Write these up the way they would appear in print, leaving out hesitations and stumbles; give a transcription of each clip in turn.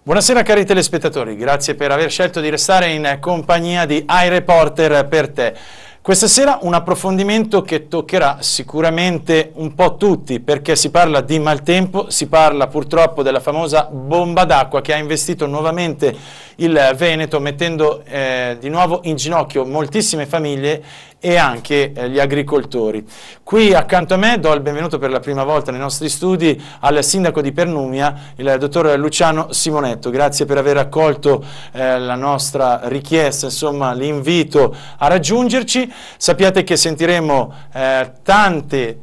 Buonasera cari telespettatori, grazie per aver scelto di restare in compagnia di iReporter per te. Questa sera un approfondimento che toccherà sicuramente un po' tutti, perché si parla di maltempo, si parla purtroppo della famosa bomba d'acqua che ha investito nuovamente il Veneto, mettendo di nuovo in ginocchio moltissime famiglie e anche gli agricoltori. Qui accanto a me do il benvenuto per la prima volta nei nostri studi al sindaco di Pernumia, il dottor Luciano Simonetto. Grazie per aver accolto la nostra richiesta, insomma l'invito a raggiungerci. Sappiate che sentiremo tanti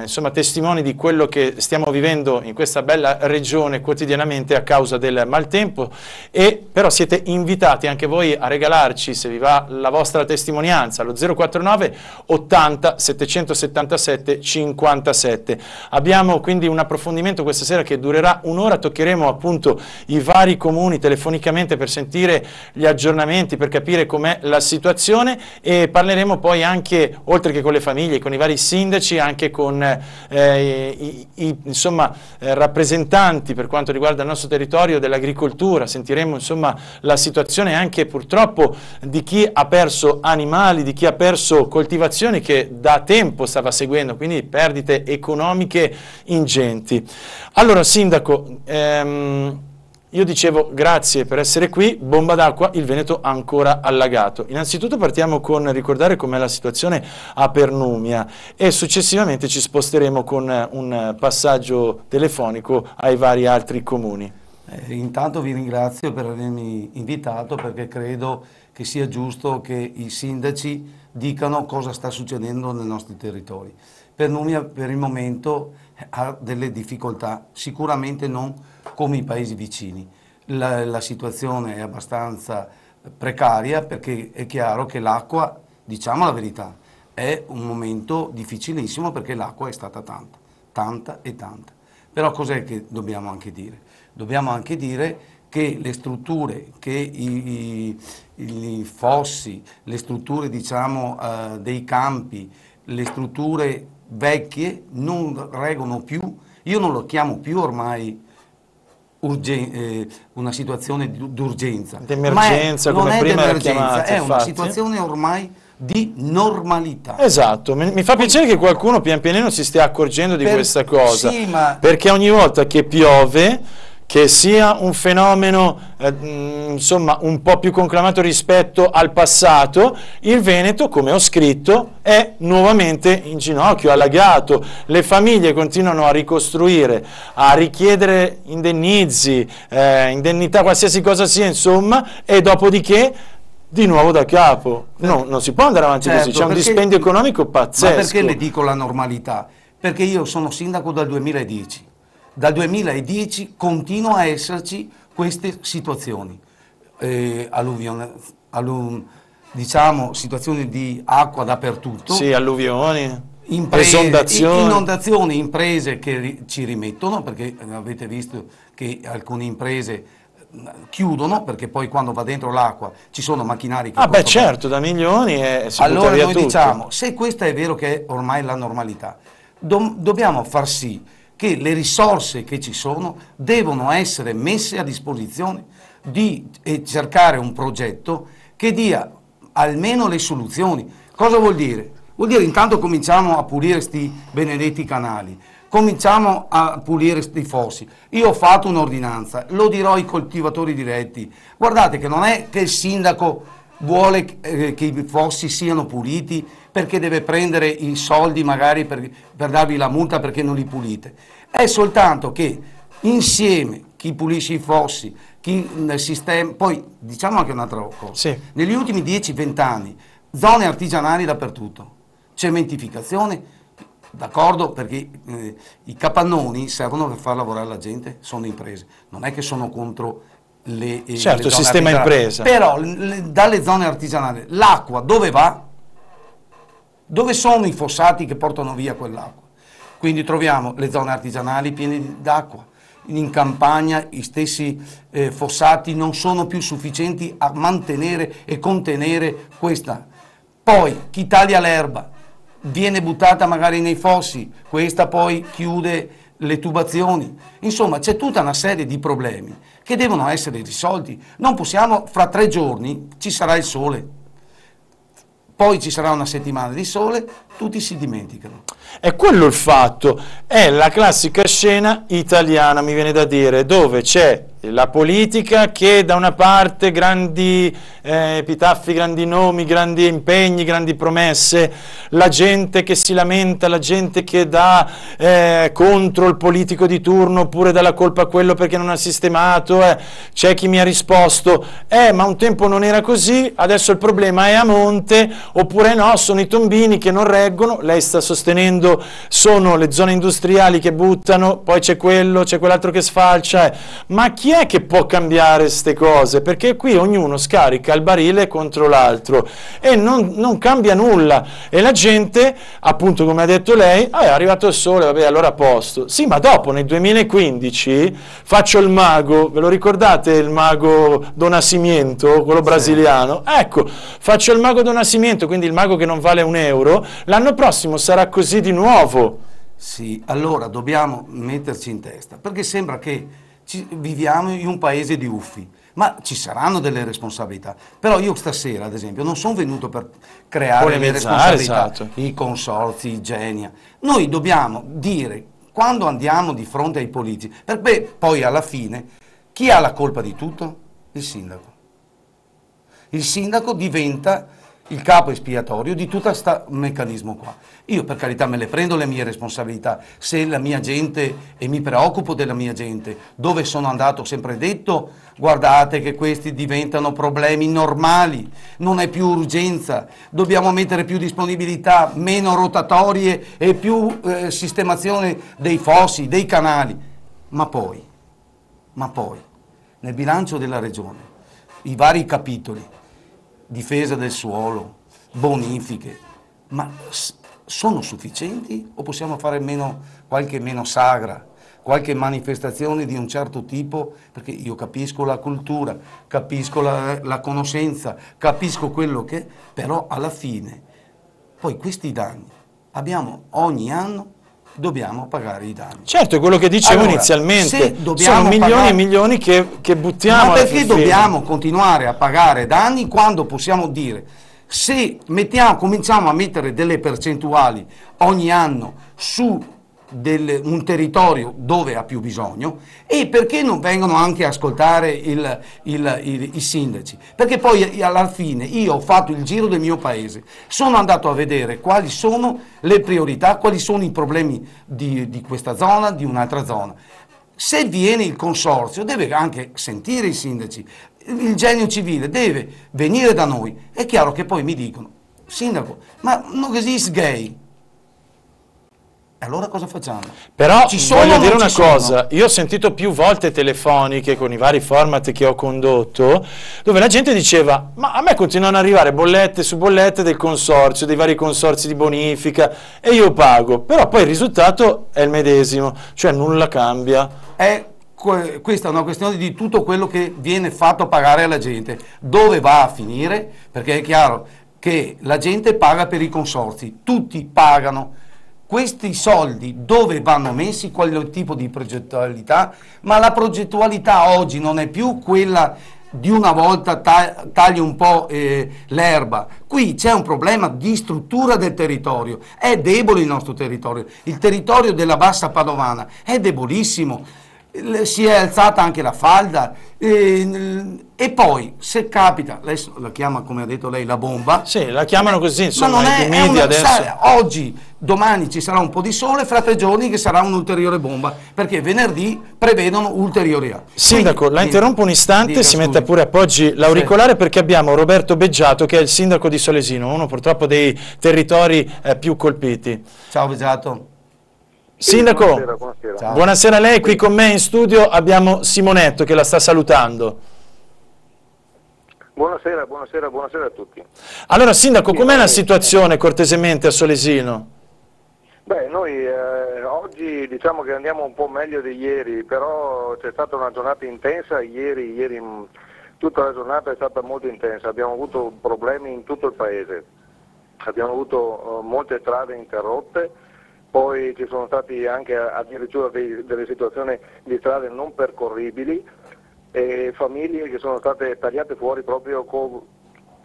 insomma, testimoni di quello che stiamo vivendo in questa bella regione quotidianamente a causa del maltempo, e però siete invitati anche voi a regalarci, se vi va, la vostra testimonianza allo 049 80 777 57. Abbiamo quindi un approfondimento questa sera che durerà un'ora, toccheremo appunto i vari comuni telefonicamente per sentire gli aggiornamenti, per capire com'è la situazione, e parleremo poi anche, oltre che con le famiglie, con i vari sindaci, anche con insomma, rappresentanti per quanto riguarda il nostro territorio dell'agricoltura. Sentiremo insomma la situazione anche purtroppo di chi ha perso animali, di chi ha perso coltivazioni che da tempo stava seguendo, quindi perdite economiche ingenti. Allora sindaco, io dicevo grazie per essere qui. Bomba d'acqua, il Veneto ancora allagato. Innanzitutto partiamo con ricordare com'è la situazione a Pernumia e successivamente ci sposteremo con un passaggio telefonico ai vari altri comuni. Intanto vi ringrazio per avermi invitato, perché credo che sia giusto che i sindaci dicano cosa sta succedendo nei nostri territori. Pernumia per il momento ha delle difficoltà, sicuramente non come i paesi vicini. La situazione è abbastanza precaria, perché è chiaro che l'acqua, diciamo la verità, è un momento difficilissimo, perché l'acqua è stata tanta. Però cos'è che dobbiamo anche dire? Dobbiamo anche dire che le strutture, che i fossi, le strutture diciamo dei campi, le strutture vecchie non reggono più. Io non lo chiamo più ormai una situazione d'urgenza, d'emergenza, come prima era chiamata, è una situazione ormai di normalità. Esatto, mi fa piacere che qualcuno pian pianino si stia accorgendo di questa cosa, sì, perché ogni volta che piove, che sia un fenomeno insomma un po' più conclamato rispetto al passato, il Veneto, come ho scritto, è nuovamente in ginocchio, allagato. Le famiglie continuano a ricostruire, a richiedere indennizzi, indennità, qualsiasi cosa sia, insomma, e dopodiché di nuovo da capo. No, non si può andare avanti così, c'è un dispendio economico pazzesco. Ma perché le dico la normalità? Perché io sono sindaco dal 2010. Dal 2010 continua a esserci queste situazioni, diciamo situazioni di acqua dappertutto. Sì, alluvioni, inondazioni, imprese che ci rimettono, perché avete visto che alcune imprese chiudono, perché poi quando va dentro l'acqua ci sono macchinari che beh certo, da milioni e si allora butta via noi tutto. diciamo, se questo è vero che è ormai la normalità, dobbiamo far sì che le risorse che ci sono devono essere messe a disposizione e cercare un progetto che dia almeno le soluzioni. Cosa vuol dire? Vuol dire intanto cominciamo a pulire questi benedetti canali, cominciamo a pulire questi fossi. Io ho fatto un'ordinanza, lo dirò ai coltivatori diretti, guardate che non è che il sindaco vuole che i fossi siano puliti perché deve prendere i soldi magari per darvi la multa perché non li pulite. È soltanto che insieme chi pulisce i fossi, chi nel sistema. Poi diciamo anche un'altra cosa. Sì. Negli ultimi 10-20 anni zone artigianali dappertutto, cementificazione, d'accordo, perché i capannoni servono per far lavorare la gente, sono imprese, non è che sono contro certo, il sistema impresa. Però dalle zone artigianali l'acqua dove va? Dove sono i fossati che portano via quell'acqua? Quindi troviamo le zone artigianali piene d'acqua. In campagna i stessi fossati non sono più sufficienti a mantenere e contenere questa. Poi chi taglia l'erba viene buttata magari nei fossi, questa poi chiude le tubazioni, insomma c'è tutta una serie di problemi che devono essere risolti. Non possiamo, fra 3 giorni ci sarà il sole, poi ci sarà una settimana di sole, tutti si dimenticano. È quello il fatto, è la classica scena italiana, mi viene da dire, dove c'è la politica che da una parte grandi epitaffi, grandi nomi, grandi impegni, grandi promesse, la gente che si lamenta, la gente che dà contro il politico di turno oppure dà la colpa a quello perché non ha sistemato, c'è chi mi ha risposto, ma un tempo non era così, adesso il problema è a monte, oppure no, sono i tombini che non reggono, lei sta sostenendo sono le zone industriali che buttano, poi c'è quello, c'è quell'altro che sfalcia, ma chi è che può cambiare queste cose? Perché qui ognuno scarica il barile contro l'altro e non cambia nulla e la gente, appunto come ha detto lei, è arrivato il sole, vabbè allora a posto. Sì, ma dopo nel 2015 faccio il mago, ve lo ricordate il mago do Nascimento, quello brasiliano? Sì. Ecco, faccio il mago do Nascimento, quindi il mago che non vale €1, l'anno prossimo sarà così di nuovo. Sì, allora dobbiamo metterci in testa, perché sembra che viviamo in un paese di uffi, ma ci saranno delle responsabilità. Però io stasera, ad esempio, non sono venuto per creare le responsabilità, esatto. I consorzi, i genia. Noi dobbiamo dire, quando andiamo di fronte ai politici, perché poi alla fine, chi ha la colpa di tutto? Il sindaco. Il sindaco diventa il capo espiatorio di tutto questo meccanismo qua. Io per carità me le prendo le mie responsabilità, se la mia gente, e mi preoccupo della mia gente, dove sono andato ho sempre detto, guardate che questi diventano problemi normali, non è più urgenza, dobbiamo mettere più disponibilità, meno rotatorie e più sistemazione dei fossi, dei canali. Ma poi, nel bilancio della regione, i vari capitoli, difesa del suolo, bonifiche, ma sono sufficienti o possiamo fare qualche meno sagra, qualche manifestazione di un certo tipo? Perché io capisco la cultura, capisco la conoscenza, capisco quello che, però alla fine, poi questi danni abbiamo ogni anno, dobbiamo pagare i danni. Certo, è quello che dicevo inizialmente, sono milioni e milioni che buttiamo. Ma perché dobbiamo continuare a pagare danni quando possiamo dire, se cominciamo a mettere delle percentuali ogni anno su un territorio dove ha più bisogno, e perché non vengono anche a ascoltare i sindaci? Perché poi alla fine io ho fatto il giro del mio paese, sono andato a vedere quali sono le priorità, quali sono i problemi di questa zona, di un'altra zona. Se viene il consorzio deve anche sentire i sindaci, il genio civile deve venire da noi. È chiaro che poi mi dicono, sindaco, ma non esiste gay. Allora cosa facciamo? Però voglio dire una cosa, io ho sentito più volte telefoniche con i vari format che ho condotto, dove la gente diceva, ma a me continuano ad arrivare bollette su bollette del consorzio, dei vari consorzi di bonifica, e io pago, però poi il risultato è il medesimo, cioè nulla cambia. Questa è una questione di tutto quello che viene fatto pagare alla gente. Dove va a finire? Perché è chiaro che la gente paga per i consorzi, tutti pagano. Questi soldi dove vanno messi? Qual tipo di progettualità? Ma la progettualità oggi non è più quella di una volta tagli un po' l'erba. Qui c'è un problema di struttura del territorio. È debole il nostro territorio. Il territorio della Bassa Padovana è debolissimo. Si è alzata anche la falda e poi se capita, lei la chiama come ha detto lei la bomba, sì, la chiamano così, insomma, ma non è adesso. Oggi, domani ci sarà un po' di sole, fra 3 giorni che sarà un'ulteriore bomba, perché venerdì prevedono ulteriori. Sindaco, quindi, la interrompo un istante, si metta pure appoggi l'auricolare, sì, perché abbiamo Roberto Beggiato che è il sindaco di Solesino, uno purtroppo dei territori più colpiti. Ciao Beggiato. Sindaco, buonasera. Buonasera a lei, qui con me in studio abbiamo Simonetto che la sta salutando. Buonasera a tutti. Allora Sindaco, com'è la situazione cortesemente a Solesino? Beh, noi oggi diciamo che andiamo un po' meglio di ieri, però c'è stata una giornata intensa, ieri tutta la giornata è stata molto intensa, abbiamo avuto problemi in tutto il paese, abbiamo avuto molte strade interrotte. poi ci sono stati anche addirittura delle situazioni di strade non percorribili e famiglie che sono state tagliate fuori proprio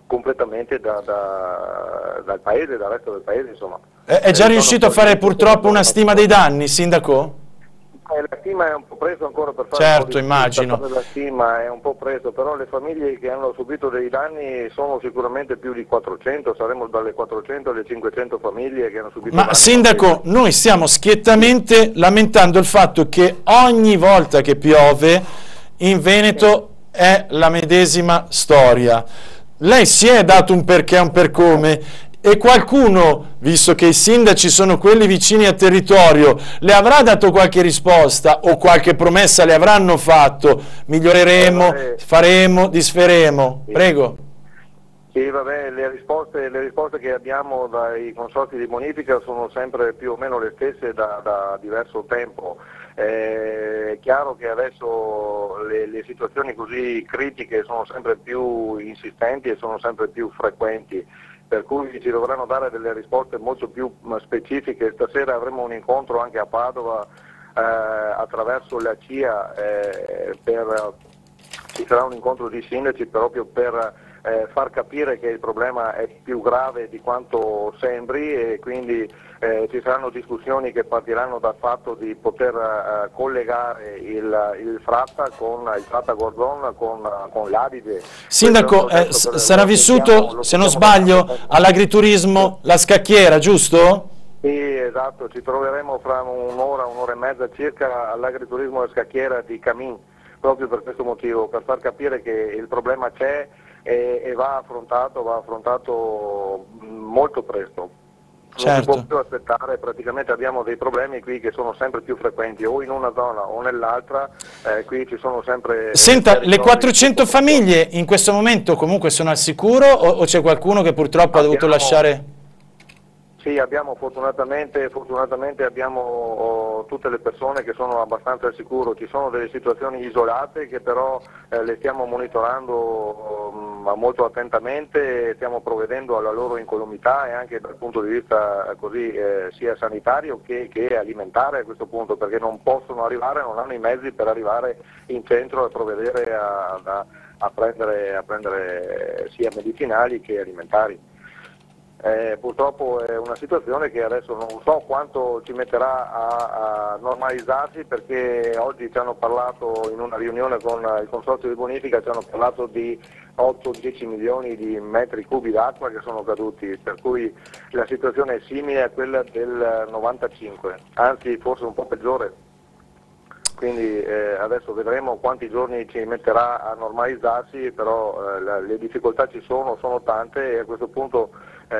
completamente dal paese, dal resto del paese, insomma. È già riuscito a fare purtroppo una stima dei danni, Sindaco? La stima è un po' presto ancora per fare certo, immagino. la stima è un po' presto, però le famiglie che hanno subito dei danni sono sicuramente più di 400, saremo dalle 400 alle 500 famiglie che hanno subito danni. Ma Sindaco, noi stiamo schiettamente lamentando il fatto che ogni volta che piove in Veneto è la medesima storia. Lei si è dato un perché e un per come, e qualcuno, visto che i sindaci sono quelli vicini al territorio, le avrà dato qualche risposta o qualche promessa le avranno fatto? Miglioreremo, faremo, disferemo. Sì. Prego. Sì, vabbè, le risposte che abbiamo dai consorzi di bonifica sono sempre più o meno le stesse da diverso tempo. È chiaro che adesso le situazioni così critiche sono sempre più insistenti e sono sempre più frequenti, per cui ci dovranno dare delle risposte molto più specifiche. Stasera avremo un incontro anche a Padova attraverso la CIA, ci sarà un incontro di sindaci proprio per far capire che il problema è più grave di quanto sembri, e quindi ci saranno discussioni che partiranno dal fatto di poter collegare il Fratta con il Fratta Gordon con l'Adige. Sindaco, sarà vissuto, se non sbaglio, all'agriturismo La Scacchiera, giusto? Sì, esatto, ci troveremo fra un'ora e mezza circa all'agriturismo La Scacchiera di Camin, proprio per questo motivo, per far capire che il problema c'è e va affrontato molto presto. Certo. Non si può più aspettare, praticamente abbiamo dei problemi qui che sono sempre più frequenti, o in una zona o nell'altra, qui ci sono sempre... Senta, le 400 famiglie in questo momento comunque sono al sicuro o c'è qualcuno che purtroppo ha dovuto lasciare... Sì, fortunatamente abbiamo tutte le persone che sono abbastanza al sicuro. Ci sono delle situazioni isolate che però le stiamo monitorando molto attentamente, stiamo provvedendo alla loro incolumità e anche dal punto di vista così sia sanitario che alimentare a questo punto, perché non possono arrivare, non hanno i mezzi per arrivare in centro e provvedere a prendere sia medicinali che alimentari. Purtroppo è una situazione che adesso non so quanto ci metterà a normalizzarsi, perché oggi ci hanno parlato in una riunione con il consorzio di bonifica, ci hanno parlato di 8-10 milioni di metri cubi d'acqua che sono caduti, per cui la situazione è simile a quella del 95, anzi forse un po' peggiore. Quindi adesso vedremo quanti giorni ci metterà a normalizzarsi, però le difficoltà ci sono tante, e a questo punto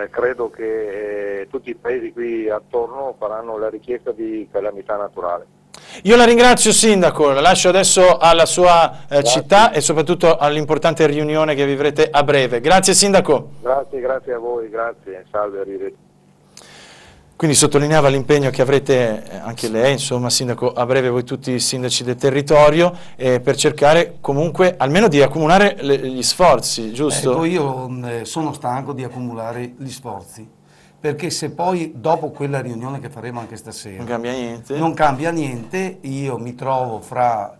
credo che tutti i paesi qui attorno faranno la richiesta di calamità naturale. Io la ringrazio, Sindaco, la lascio adesso alla sua città e soprattutto all'importante riunione che vivrete a breve. Grazie Sindaco. Grazie a voi, grazie, salve, arrivederci. Quindi sottolineava l'impegno che avrete anche lei, insomma, Sindaco, a breve voi tutti i sindaci del territorio, per cercare comunque almeno di accumulare gli sforzi, giusto? Ecco, io sono stanco di accumulare gli sforzi, perché se poi dopo quella riunione che faremo anche stasera non cambia niente, io mi trovo fra,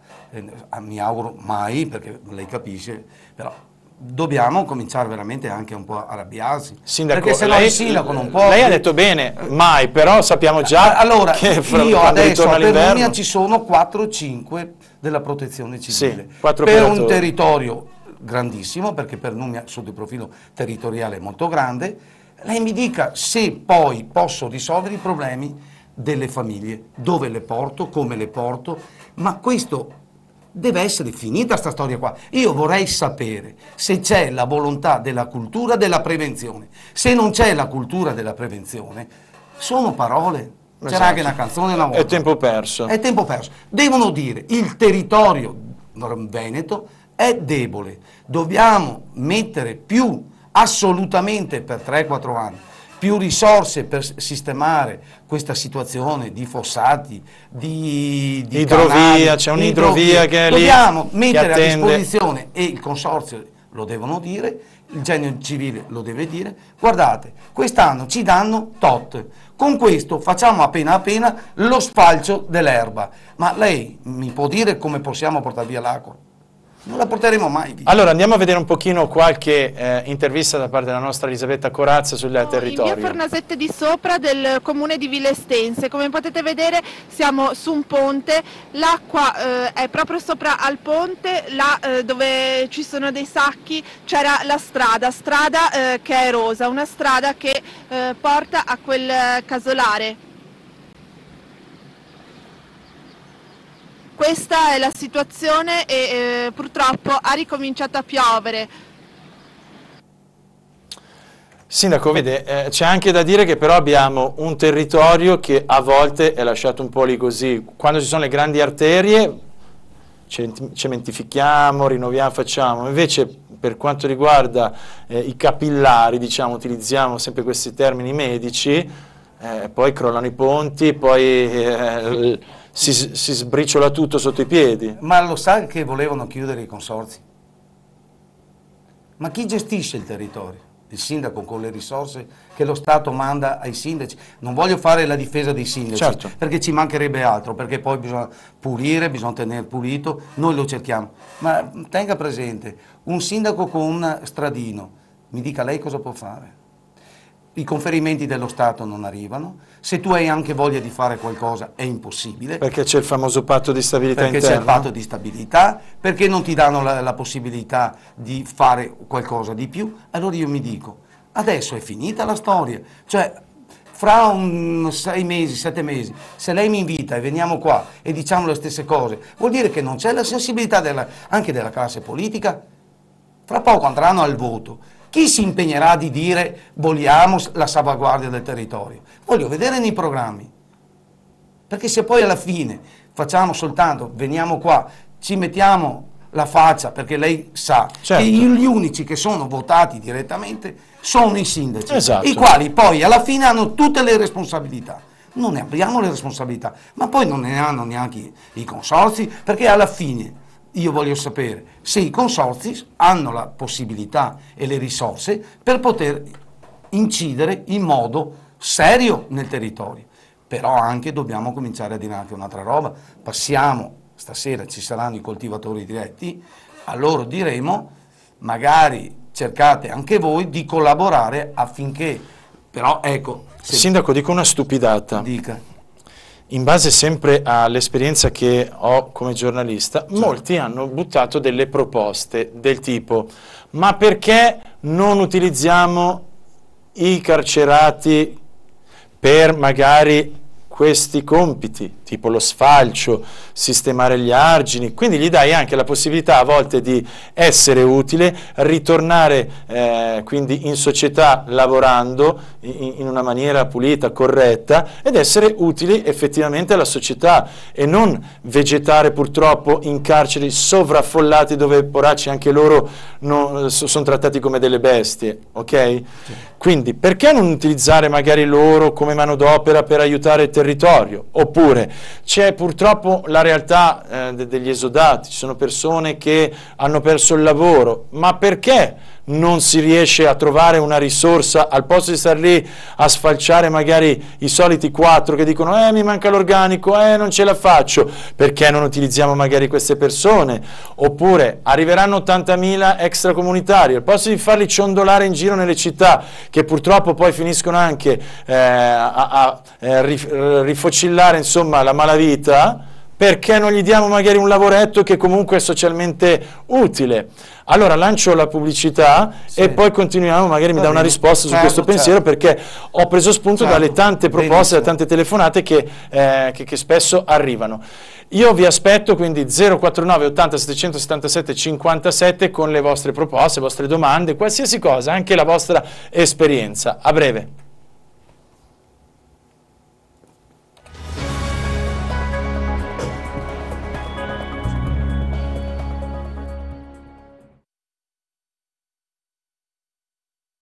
mi auguro mai, perché lei capisce, però dobbiamo cominciare veramente anche un po' a arrabbiarsi, Sindaco, perché se no il sindaco non può... Lei ha detto bene, mai, però sappiamo già allora, che io adesso a Pernugna ci sono 4-5 della protezione civile, sì, per un territorio grandissimo, perché Pernugna sotto il profilo territoriale è molto grande. Lei mi dica se poi posso risolvere i problemi delle famiglie, dove le porto, come le porto, ma questo... deve essere finita sta storia qua. Io vorrei sapere se c'è la volontà della cultura della prevenzione. Se non c'è la cultura della prevenzione, sono parole. C'era anche una canzone una volta. È tempo perso. È tempo perso. Devono dire il territorio veneto è debole. Dobbiamo mettere più, assolutamente per 3-4 anni, più risorse per sistemare questa situazione di fossati, di idrovia, c'è un'idrovia che è lì. Dobbiamo mettere a disposizione, e il consorzio lo devono dire, il genio civile lo deve dire, guardate, quest'anno ci danno tot, con questo facciamo appena lo sfalcio dell'erba, ma lei mi può dire come possiamo portare via l'acqua? Non la porteremo mai via. Allora andiamo a vedere un pochino qualche intervista da parte della nostra Elisabetta Corazza sul territorio. In via Fornasette di Sopra del comune di Villestense, come potete vedere siamo su un ponte, l'acqua è proprio sopra al ponte, là dove ci sono dei sacchi c'era la strada che è erosa, una strada che porta a quel casolare. Questa è la situazione e purtroppo ha ricominciato a piovere. Sindaco, vede, c'è anche da dire che però abbiamo un territorio che a volte è lasciato un po' lì così. Quando ci sono le grandi arterie cementifichiamo, rinnoviamo, facciamo. Invece per quanto riguarda i capillari, diciamo, utilizziamo sempre questi termini medici, poi crollano i ponti, poi si sbriciola tutto sotto i piedi. Ma lo sa che volevano chiudere i consorzi? Ma chi gestisce il territorio? Il sindaco con le risorse che lo Stato manda ai sindaci. Non voglio fare la difesa dei sindaci, certo, perché ci mancherebbe altro, perché poi bisogna pulire, bisogna tenere pulito, noi lo cerchiamo. Ma tenga presente, un sindaco con un stradino, mi dica lei cosa può fare? I conferimenti dello Stato non arrivano, se tu hai anche voglia di fare qualcosa è impossibile. Perché c'è il famoso patto di stabilità perché interno. Perché c'è il patto di stabilità, perché non ti danno la possibilità di fare qualcosa di più. Allora io mi dico, adesso è finita la storia, cioè fra 6 mesi, 7 mesi, se lei mi invita e veniamo qua e diciamo le stesse cose, vuol dire che non c'è la sensibilità anche della classe politica. Fra poco andranno al voto. Chi si impegnerà di dire vogliamo la salvaguardia del territorio? Voglio vedere nei programmi, perché se poi alla fine facciamo soltanto, veniamo qua, ci mettiamo la faccia, perché lei sa, certo, che gli unici che sono votati direttamente sono i sindaci, esatto, i quali poi alla fine hanno tutte le responsabilità. Non ne abbiamo le responsabilità, ma poi non ne hanno neanche i consorzi, perché alla fine io voglio sapere se i consorzi hanno la possibilità e le risorse per poter incidere in modo serio nel territorio. Però anche dobbiamo cominciare a dire anche un'altra roba. Passiamo, stasera ci saranno i coltivatori diretti, a loro diremo, magari cercate anche voi di collaborare affinché, però ecco... Sindaco, dico una stupidata. Dica. In base sempre all'esperienza che ho come giornalista, molti hanno buttato delle proposte del tipo: ma perché non utilizziamo i carcerati per magari questi compiti, tipo lo sfalcio, sistemare gli argini, quindi gli dai anche la possibilità a volte di essere utile, ritornare quindi in società lavorando in una maniera pulita, corretta, ed essere utili effettivamente alla società e non vegetare purtroppo in carceri sovraffollati dove poracci anche loro sono trattati come delle bestie, ok? Sì. Quindi perché non utilizzare magari loro come manodopera per aiutare il territorio? Oppure c'è purtroppo la realtà degli esodati, ci sono persone che hanno perso il lavoro, ma perché non si riesce a trovare una risorsa al posto di star lì a sfalciare magari i soliti 4 che dicono mi manca l'organico, non ce la faccio, perché non utilizziamo magari queste persone? Oppure arriveranno 80.000 extracomunitari, al posto di farli ciondolare in giro nelle città, che purtroppo poi finiscono anche a rifocillare insomma la malavita, perché non gli diamo magari un lavoretto che comunque è socialmente utile? Allora lancio la pubblicità, sì, e poi continuiamo, magari mi dà una risposta su questo pensiero, perché ho preso spunto dalle tante proposte, dalle tante telefonate che spesso arrivano. Io vi aspetto quindi 049 80 777 57 con le vostre proposte, le vostre domande, qualsiasi cosa, anche la vostra esperienza. A breve.